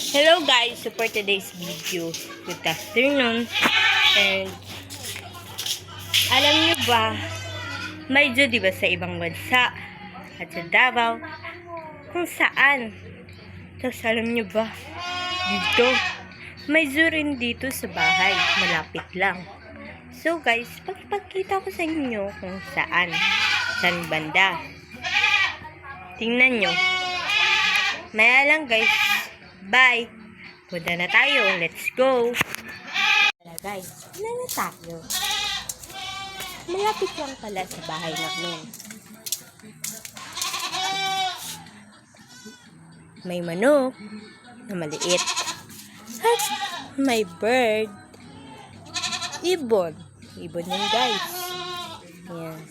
Hello guys, so for today's video, good afternoon. And alam nyo ba, medyo diba sa ibang bansa at sa Davao, kung saan. Tapos alam nyo ba, dito, may zoo rin dito sa bahay, malapit lang. So guys, pagpagkita ko sa inyo kung saan banda. Tingnan nyo. Maya lang guys. Bye! Punta na tayo. Let's go! Tara guys, punta na tayo. Malapit lang pala sa bahay namin. May manok na maliit. At may bird. Ibon. Ibon yun guys. Yan.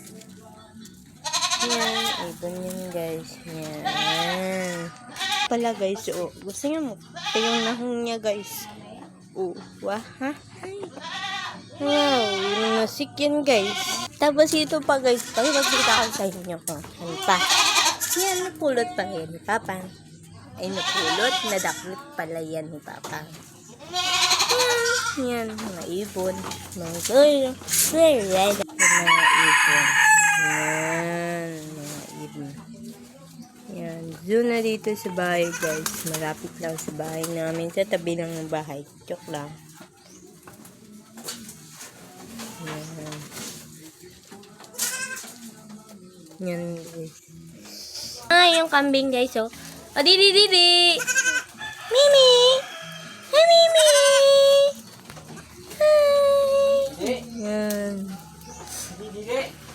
Yan. Ibon yun guys. Yan. Pala guys, gusto niya mo yung nahong niya guys. Wah, ha? Wow, yung nasik yan guys. Tapos ito pa guys, pagkakita ko sa inyo ko. Ano pa? Yan, napulot pa yan ni Papa. Ay, napulot, nadaklot pala yan ni Papa. Yan, mga ibon. Mga girl. Red. Mga ibon. Yan, mga ibon. Yan, zoo na dito sa bahay guys. Malapit lang sa bahay namin. Sa tabi lang ng bahay. Joke lang. Yan. Yan guys. Yung kambing guys oh. O didi. Mimi! Hi Mimi! Hi! Yan.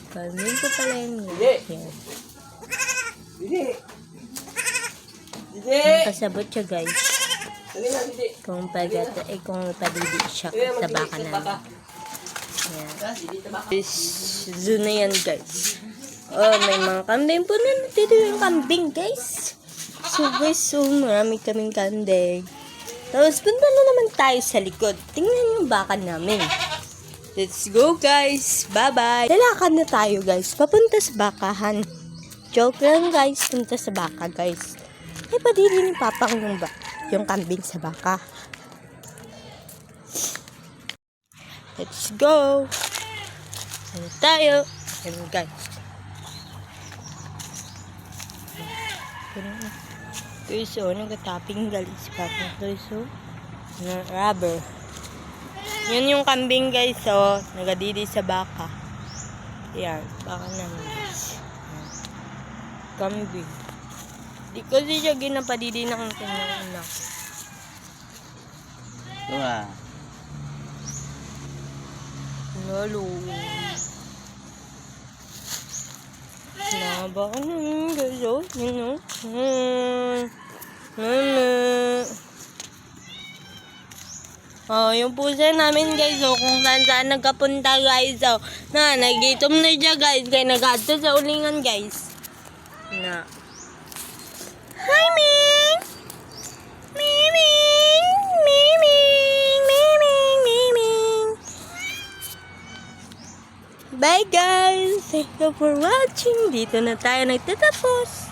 Kambing ko pala yun. Yan. Kasabot siya guys. Kung padidi siya sa baka namin. Yan. Zoo na yan guys. Oh, may mga kambing po na dito yung kambing guys. So guys, marami kaming kambing. Tapos punta na naman tayo sa likod. Tingnan yung baka namin. Let's go guys. Bye bye. Lalakad na tayo guys. Papunta sa bakahan. Joke lang guys. Punta sa baka guys. Ay, padili ni Papang yung kambing sa baka. Let's go. Ano tayo? Ayan guys. Guys, nagtataping galing si Papa. Guys, na rubber. Yan yung kambing guys, nagadidi sa baka. Yan, baka namin guys. Kambing. Di kasi siya ginapadidi ng kanyang anak. Wah. Lalo. Naba ka namin guys, Yun yung pusa namin guys, kung saan nagkapunta guys, nagitom na siya guys, kaya nag-ato sa ulingan guys. Na. Hi, Ming! Miming! Bye, guys! Thank you for watching. Dito na tayo nagtatapos.